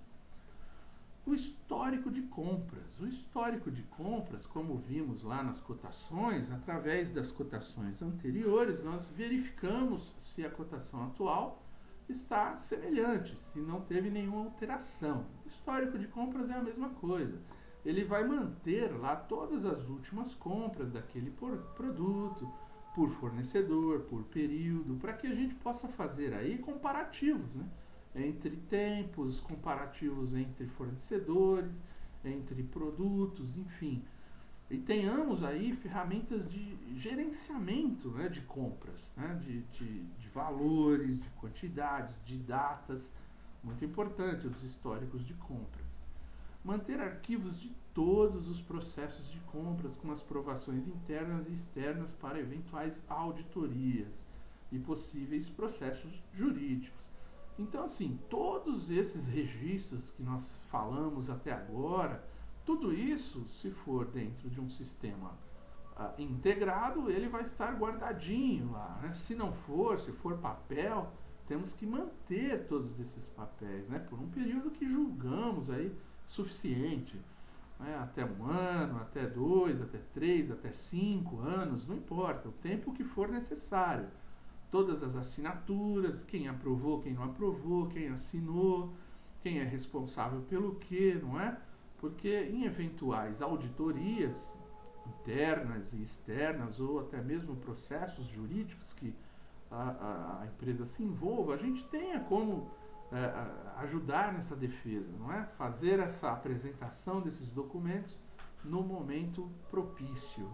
O histórico de compras. O histórico de compras, como vimos lá nas cotações, através das cotações anteriores, nós verificamos se a cotação atual está semelhante, se não teve nenhuma alteração. O histórico de compras é a mesma coisa. Ele vai manter lá todas as últimas compras daquele produto, por fornecedor, por período, para que a gente possa fazer aí comparativos, né? Entre tempos, comparativos entre fornecedores, entre produtos, enfim. E tenhamos aí ferramentas de gerenciamento, né, de compras, né, de valores, de quantidades, de datas. Muito importante, os históricos de compras. Manter arquivos de todos os processos de compras com as provações internas e externas para eventuais auditorias e possíveis processos jurídicos. Então, assim, todos esses registros que nós falamos até agora, tudo isso, se for dentro de um sistema integrado, ele vai estar guardadinho lá, né? Se não for, se for papel, temos que manter todos esses papéis, né? Por um período que julgamos aí suficiente, né? Até 1 ano, até 2, até 3, até 5 anos, não importa, o tempo que for necessário. Todas as assinaturas, quem aprovou, quem não aprovou, quem assinou, quem é responsável pelo quê, não é? Porque em eventuais auditorias internas e externas, ou até mesmo processos jurídicos que a empresa se envolva, a gente tenha como ajudar nessa defesa, não é? Fazer essa apresentação desses documentos no momento propício.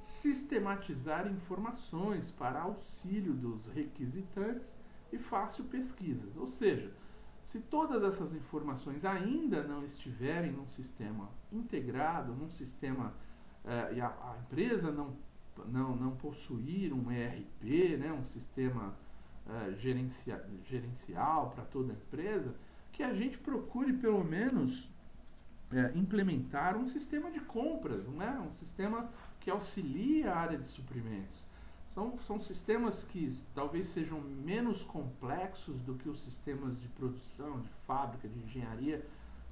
Sistematizar informações para auxílio dos requisitantes e fácil pesquisas. Ou seja, se todas essas informações ainda não estiverem num sistema integrado, num sistema e a empresa não possuir um ERP, né, um sistema gerencial para toda a empresa, que a gente procure pelo menos implementar um sistema de compras, né, um sistema que auxilia a área de suprimentos. São sistemas que talvez sejam menos complexos do que os sistemas de produção, de fábrica, de engenharia,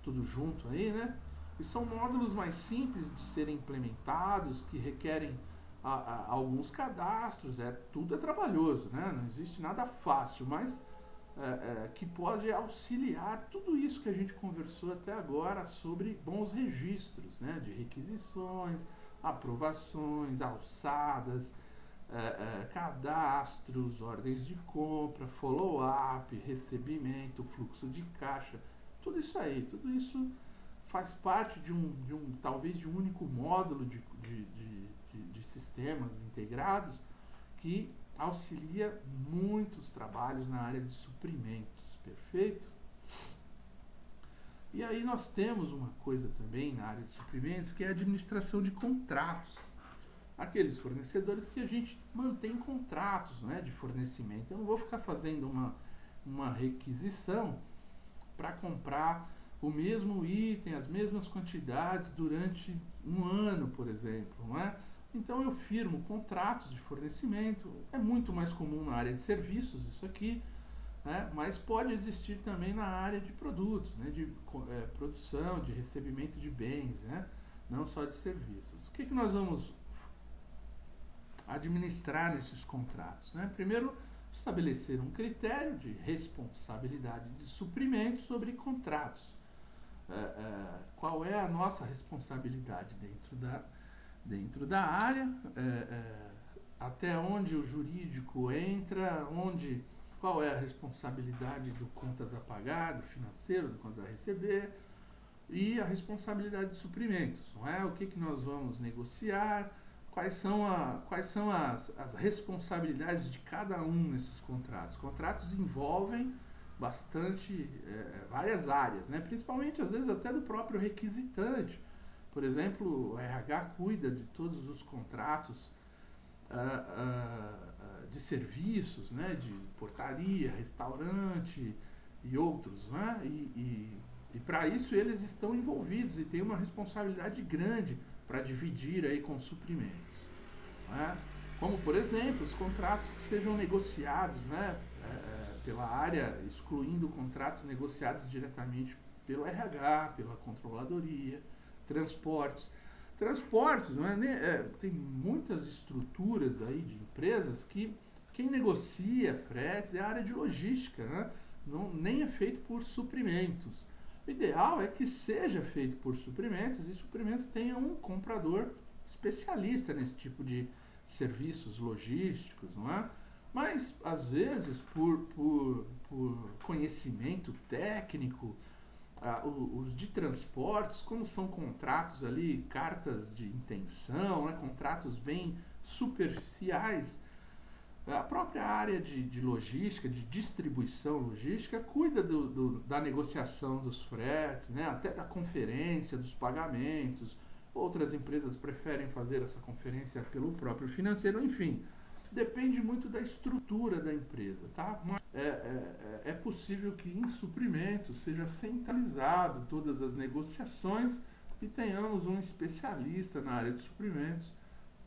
tudo junto aí, né? E são módulos mais simples de serem implementados, que requerem alguns cadastros, tudo é trabalhoso, né? Não existe nada fácil, mas que pode auxiliar tudo isso que a gente conversou até agora sobre bons registros, né? De requisições, aprovações, alçadas, cadastros, ordens de compra, follow-up, recebimento, fluxo de caixa, tudo isso faz parte talvez de um único módulo de sistemas integrados que auxilia muitos trabalhos na área de suprimentos, perfeito? E aí nós temos uma coisa também na área de suprimentos, que é a administração de contratos. Aqueles fornecedores que a gente mantém contratos, né, de fornecimento. Eu não vou ficar fazendo uma requisição para comprar o mesmo item, as mesmas quantidades durante 1 ano, por exemplo, não é? Então eu firmo contratos de fornecimento, é muito mais comum na área de serviços isso aqui, né? Mas pode existir também na área de produtos, né? De produção, de recebimento de bens, né? Não só de serviços. O que nós vamos administrar nesses contratos, né? Primeiro, estabelecer um critério de responsabilidade de suprimento sobre contratos. Qual é a nossa responsabilidade dentro da área, até onde o jurídico entra, qual é a responsabilidade do contas a pagar, do financeiro, do contas a receber, e a responsabilidade de suprimentos, não é? O que nós vamos negociar, quais são as responsabilidades de cada um nesses contratos. Contratos envolvem bastante, várias áreas, né? Principalmente às vezes até do próprio requisitante. Por exemplo, o RH cuida de todos os contratos de serviços, né? De portaria, restaurante e outros, né? E para isso eles estão envolvidos e têm uma responsabilidade grande para dividir aí com suprimentos, né? Como, por exemplo, os contratos que sejam negociados, né, pela área, excluindo contratos negociados diretamente pelo RH, pela controladoria, transportes. Transportes, né, tem muitas estruturas aí de empresas que quem negocia fretes é a área de logística, né? Não, nem é feito por suprimentos. O ideal é que seja feito por suprimentos e suprimentos tenham um comprador especialista nesse tipo de serviços logísticos, não é? Mas, às vezes, por conhecimento técnico, os de transportes, como são contratos ali, cartas de intenção, né, contratos bem superficiais, a própria área de logística, de distribuição logística, cuida da negociação dos fretes, né, até da conferência, dos pagamentos. Outras empresas preferem fazer essa conferência pelo próprio financeiro, enfim. Depende muito da estrutura da empresa, tá? Mas é possível que em suprimentos seja centralizado todas as negociações e tenhamos um especialista na área de suprimentos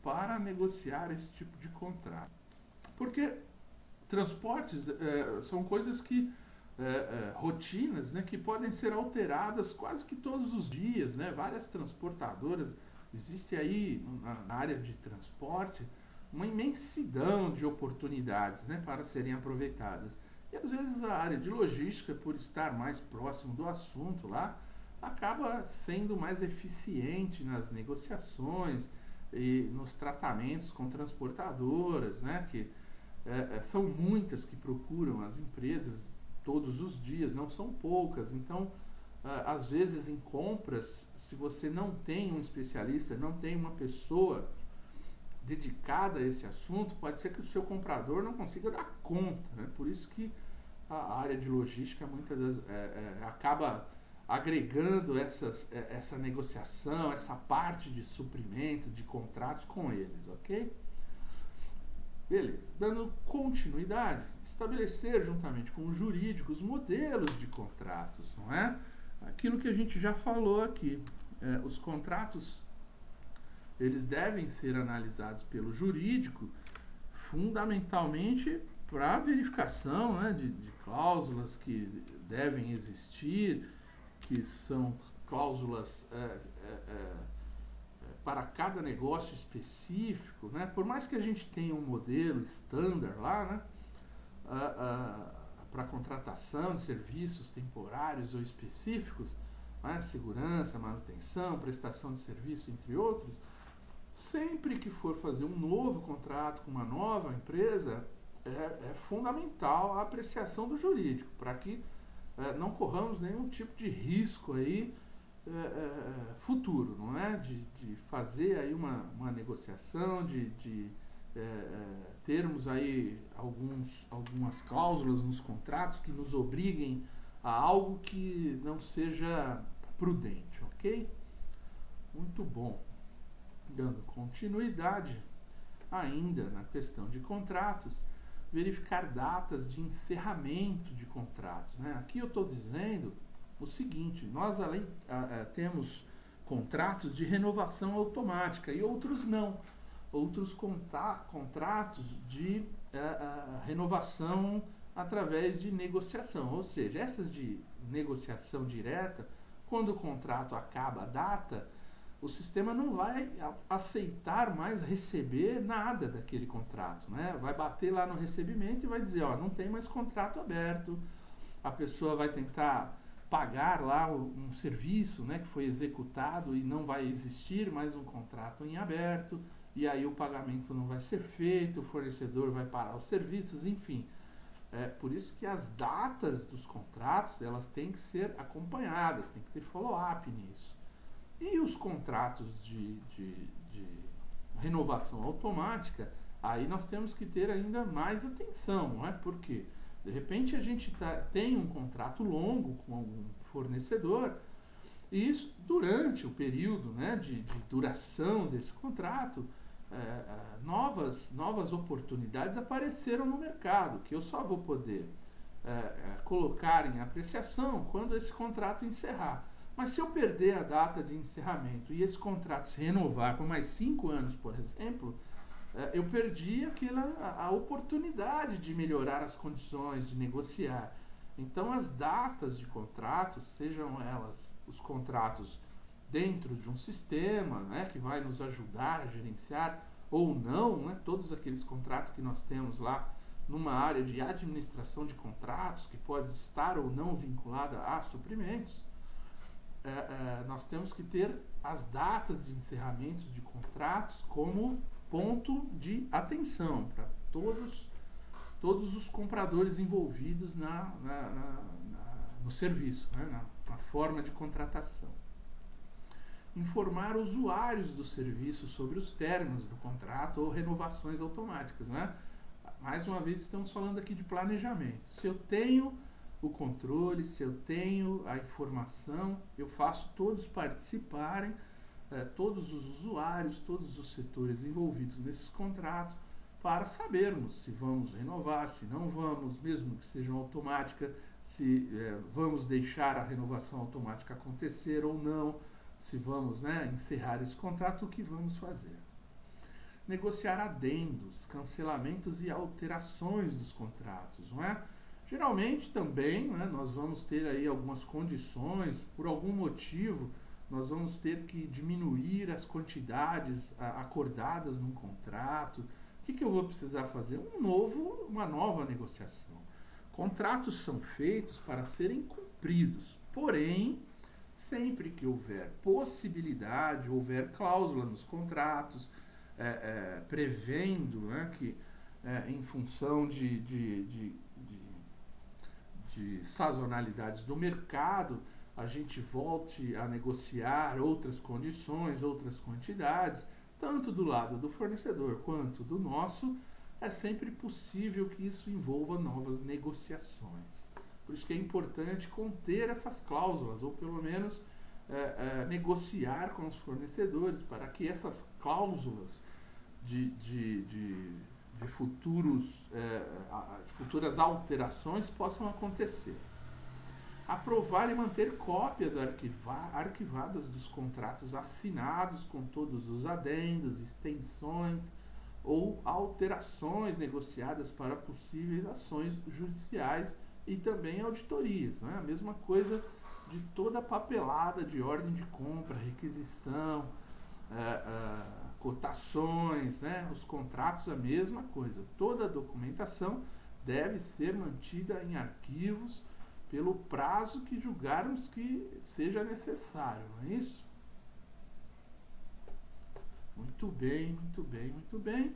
para negociar esse tipo de contrato. Porque transportes são coisas que, rotinas, né, que podem ser alteradas quase que todos os dias, né? Várias transportadoras, existe aí na área de transporte uma imensidão de oportunidades, né, para serem aproveitadas. E às vezes a área de logística, por estar mais próximo do assunto lá, acaba sendo mais eficiente nas negociações e nos tratamentos com transportadoras, né, que são muitas que procuram as empresas todos os dias, não são poucas. Então, às vezes em compras, se você não tem um especialista, não tem uma pessoa dedicada a esse assunto, pode ser que o seu comprador não consiga dar conta, né? Por isso que a área de logística muitas vezes acaba agregando essa negociação, essa parte de suprimentos, de contratos com eles, ok? Beleza. Dando continuidade, estabelecer juntamente com os jurídicos modelos de contratos, não é? Aquilo que a gente já falou aqui, os contratos eles devem ser analisados pelo jurídico fundamentalmente para verificação, né, de cláusulas que devem existir, que são cláusulas para cada negócio específico, né? Por mais que a gente tenha um modelo estándar lá, né, para contratação de serviços temporários ou específicos, né, segurança, manutenção, prestação de serviço, entre outros, sempre que for fazer um novo contrato com uma nova empresa, é fundamental a apreciação do jurídico, para que não corramos nenhum tipo de risco aí futuro, não é? De fazer aí uma negociação, de termos aí algumas cláusulas nos contratos que nos obriguem a algo que não seja prudente, ok? Muito bom. Dando continuidade ainda na questão de contratos, verificar datas de encerramento de contratos, né? Aqui eu estou dizendo o seguinte: nós temos contratos de renovação automática e outros não. Outros contratos de renovação através de negociação, ou seja, essas de negociação direta, quando o contrato acaba a data, o sistema não vai aceitar mais receber nada daquele contrato, né? Vai bater lá no recebimento e vai dizer, ó, não tem mais contrato aberto. A pessoa vai tentar pagar lá um serviço, né, que foi executado e não vai existir mais um contrato em aberto, e aí o pagamento não vai ser feito, o fornecedor vai parar os serviços, enfim. Por isso que as datas dos contratos, elas têm que ser acompanhadas, tem que ter follow-up nisso. E os contratos de renovação automática, aí nós temos que ter ainda mais atenção, não é? Porque de repente a gente tem um contrato longo com algum fornecedor e isso, durante o período, né, de duração desse contrato, novas oportunidades apareceram no mercado, que eu só vou poder colocar em apreciação quando esse contrato encerrar. Mas se eu perder a data de encerramento e esse contrato se renovar por mais 5 anos, por exemplo, eu perdi a oportunidade de melhorar as condições, de negociar. Então, as datas de contratos, sejam elas os contratos dentro de um sistema, né, que vai nos ajudar a gerenciar ou não, né, todos aqueles contratos que nós temos lá numa área de administração de contratos, que pode estar ou não vinculada a suprimentos, nós temos que ter as datas de encerramento de contratos como ponto de atenção para todos os compradores envolvidos no serviço, né, na forma de contratação. Informar usuários do serviço sobre os términos do contrato ou renovações automáticas, né? Mais uma vez estamos falando aqui de planejamento. Se eu tenho o controle, se eu tenho a informação, eu faço todos participarem, todos os usuários, todos os setores envolvidos nesses contratos, para sabermos se vamos renovar, se não vamos, mesmo que sejam automática, se vamos deixar a renovação automática acontecer ou não, se vamos, né, encerrar esse contrato, o que vamos fazer. Negociar adendos, cancelamentos e alterações dos contratos, não é? Geralmente também, né, nós vamos ter aí algumas condições, por algum motivo, nós vamos ter que diminuir as quantidades acordadas num contrato. O que eu vou precisar fazer? Uma nova negociação. Contratos são feitos para serem cumpridos, porém, sempre que houver possibilidade, houver cláusula nos contratos, prevendo, né, que em função de sazonalidades do mercado, a gente volte a negociar outras condições, outras quantidades, tanto do lado do fornecedor quanto do nosso, é sempre possível que isso envolva novas negociações. Por isso que é importante conter essas cláusulas, ou pelo menos negociar com os fornecedores, para que essas cláusulas de futuras alterações possam acontecer. Aprovar e manter cópias arquivadas dos contratos assinados com todos os adendos, extensões ou alterações negociadas para possíveis ações judiciais e também auditorias, né? A mesma coisa de toda a papelada de ordem de compra, requisição, cotações, né? Os contratos, a mesma coisa. Toda a documentação deve ser mantida em arquivos pelo prazo que julgarmos que seja necessário, não é isso? Muito bem, muito bem, muito bem.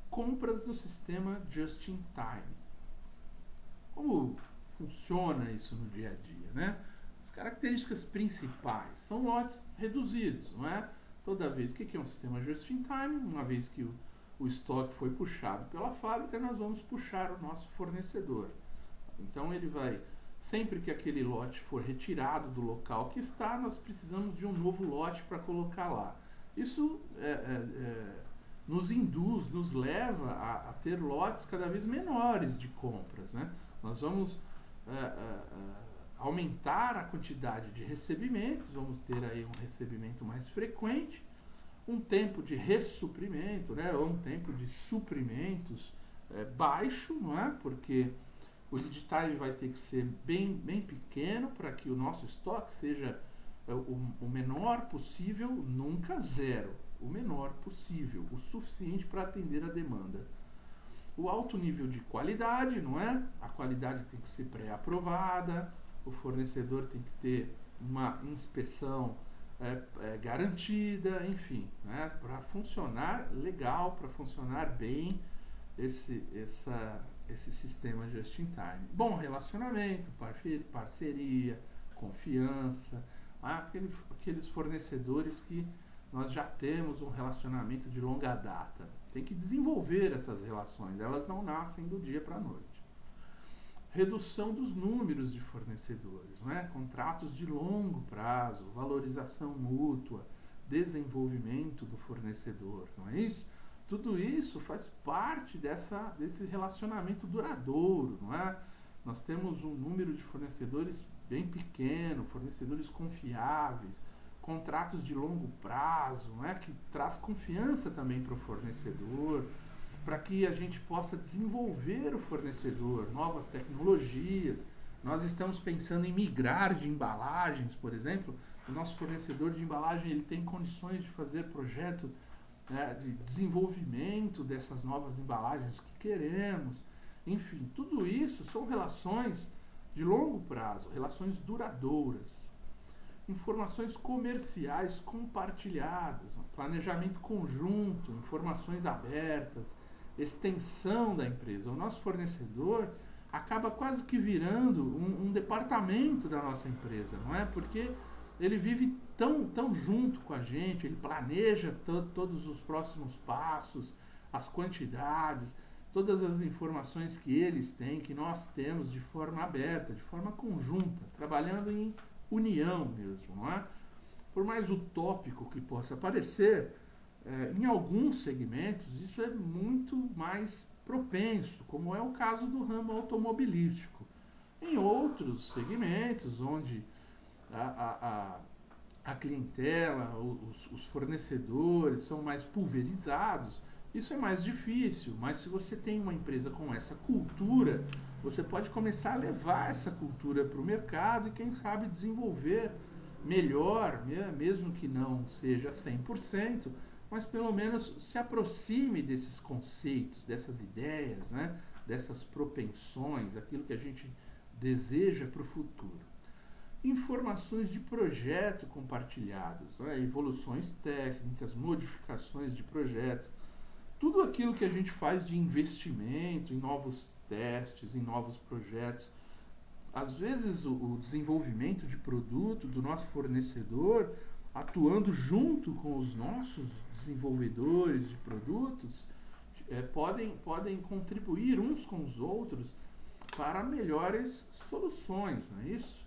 Compras do sistema Just-in-Time. Como funciona isso no dia a dia, né? As características principais são lotes reduzidos, não é? Toda vez, o que é um sistema Just-in-Time? Uma vez que o estoque foi puxado pela fábrica, nós vamos puxar o nosso fornecedor. Então ele vai, sempre que aquele lote for retirado do local que está, nós precisamos de um novo lote para colocar lá. Isso nos induz, nos leva a ter lotes cada vez menores de compras, né? Nós vamos aumentar a quantidade de recebimentos, vamos ter aí um recebimento mais frequente, um tempo de ressuprimento, né, ou um tempo de suprimentos baixo, não é? Porque o lead time vai ter que ser bem pequeno para que o nosso estoque seja o menor possível, nunca zero, o menor possível, o suficiente para atender a demanda. O alto nível de qualidade, não é? A qualidade tem que ser pré-aprovada, o fornecedor tem que ter uma inspeção garantida, enfim, né? Para funcionar legal, para funcionar bem esse sistema Just-in-Time. Bom relacionamento, parceria, confiança, aqueles fornecedores que nós já temos um relacionamento de longa data. Tem que desenvolver essas relações, elas não nascem do dia para a noite. Redução dos números de fornecedores, contratos de longo prazo, valorização mútua, desenvolvimento do fornecedor, não é isso? Tudo isso faz parte desse relacionamento duradouro, não é? Nós temos um número de fornecedores bem pequeno, fornecedores confiáveis, contratos de longo prazo, que traz confiança também para o fornecedor, para que a gente possa desenvolver o fornecedor, novas tecnologias. Nós estamos pensando em migrar de embalagens, por exemplo. O nosso fornecedor de embalagem ele tem condições de fazer projeto de desenvolvimento dessas novas embalagens que queremos. Enfim, tudo isso são relações de longo prazo, relações duradouras. Informações comerciais compartilhadas, planejamento conjunto, informações abertas, extensão da empresa. O nosso fornecedor acaba quase que virando um departamento da nossa empresa, não é? Porque ele vive tão junto com a gente, ele planeja todos os próximos passos, as quantidades, todas as informações que eles têm, que nós temos de forma aberta, de forma conjunta, trabalhando em união mesmo, não é? Por mais utópico que possa parecer, em alguns segmentos isso é muito mais propenso, como é o caso do ramo automobilístico. Em outros segmentos, onde a clientela, os fornecedores são mais pulverizados, isso é mais difícil, mas se você tem uma empresa com essa cultura, você pode começar a levar essa cultura para o mercado e, quem sabe, desenvolver melhor, mesmo que não seja 100%, mas pelo menos se aproxime desses conceitos, dessas ideias, dessas propensões, aquilo que a gente deseja para o futuro. Informações de projeto compartilhadas, evoluções técnicas, modificações de projeto, tudo aquilo que a gente faz de investimento em novos testes, em novos projetos. Às vezes o desenvolvimento de produto do nosso fornecedor, atuando junto com os nossos desenvolvedores de produtos, podem contribuir uns com os outros para melhores soluções, não é isso?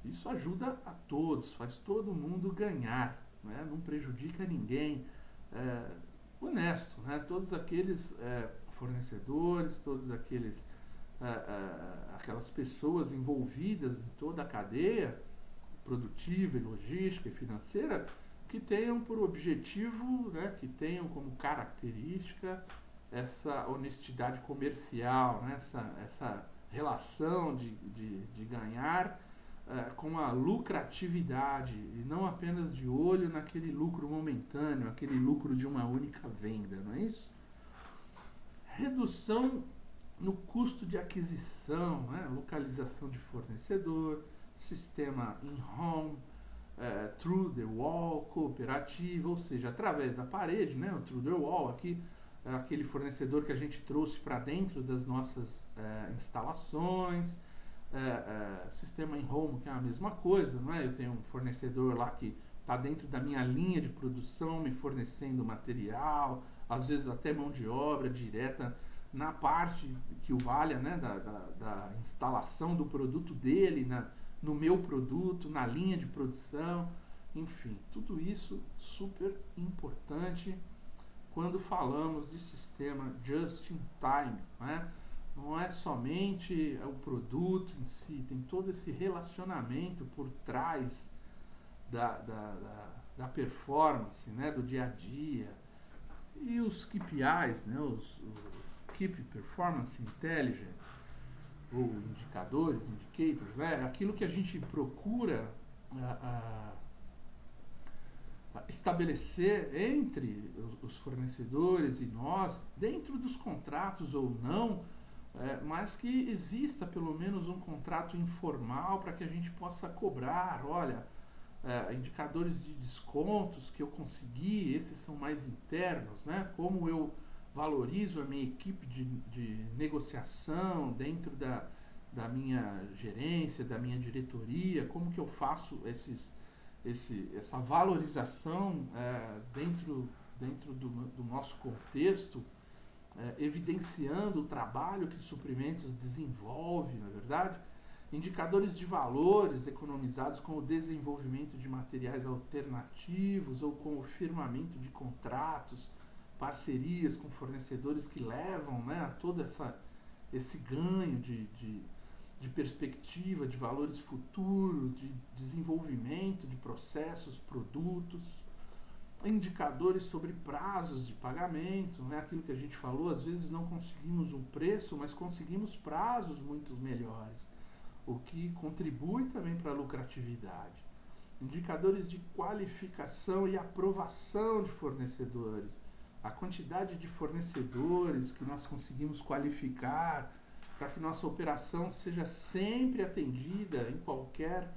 Isso ajuda a todos, faz todo mundo ganhar, não prejudica ninguém. Honesto, todos aqueles fornecedores, todos aquelas pessoas envolvidas em toda a cadeia produtiva, logística e financeira, que tenham por objetivo, que tenham como característica essa honestidade comercial, essa relação de ganhar com a lucratividade e não apenas de olho naquele lucro momentâneo, aquele lucro de uma única venda, não é isso? Redução no custo de aquisição, localização de fornecedor, sistema in-home, through the wall, cooperativa, ou seja, através da parede, o through the wall, aqui aquele fornecedor que a gente trouxe para dentro das nossas instalações, sistema in-home, que é a mesma coisa, eu tenho um fornecedor lá que está dentro da minha linha de produção, me fornecendo material, às vezes até mão de obra direta na parte que o valha, da instalação do produto dele, no meu produto, na linha de produção, enfim, tudo isso super importante quando falamos de sistema just in time, Não é somente o produto em si, tem todo esse relacionamento por trás da performance, do dia a dia. E os KPIs, os Keep Performance Intelligence, ou indicadores, indicators, aquilo que a gente procura estabelecer entre os fornecedores e nós, dentro dos contratos ou não, mas que exista pelo menos um contrato informal para que a gente possa cobrar, olha, indicadores de descontos que eu consegui, esses são mais internos, como eu valorizo a minha equipe de negociação dentro da minha gerência, da minha diretoria, como que eu faço esses essa valorização dentro do nosso contexto, evidenciando o trabalho que Suprimentos desenvolve, na verdade, indicadores de valores economizados com o desenvolvimento de materiais alternativos ou com o firmamento de contratos, parcerias com fornecedores que levam, né, a todo esse ganho de perspectiva, de valores futuros, de desenvolvimento de processos, produtos, indicadores sobre prazos de pagamento, né? Aquilo que a gente falou, às vezes não conseguimos um preço, mas conseguimos prazos muito melhores, o que contribui também para a lucratividade. Indicadores de qualificação e aprovação de fornecedores, a quantidade de fornecedores que nós conseguimos qualificar para que nossa operação seja sempre atendida em qualquer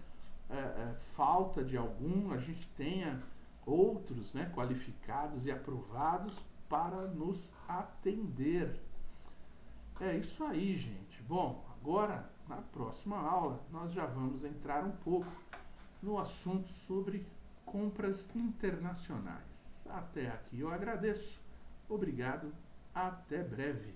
falta de algum, a gente tenha outros, né, qualificados e aprovados para nos atender. É isso aí, gente. Bom, agora, na próxima aula, nós já vamos entrar um pouco no assunto sobre compras internacionais. Até aqui eu agradeço. Obrigado. Até breve.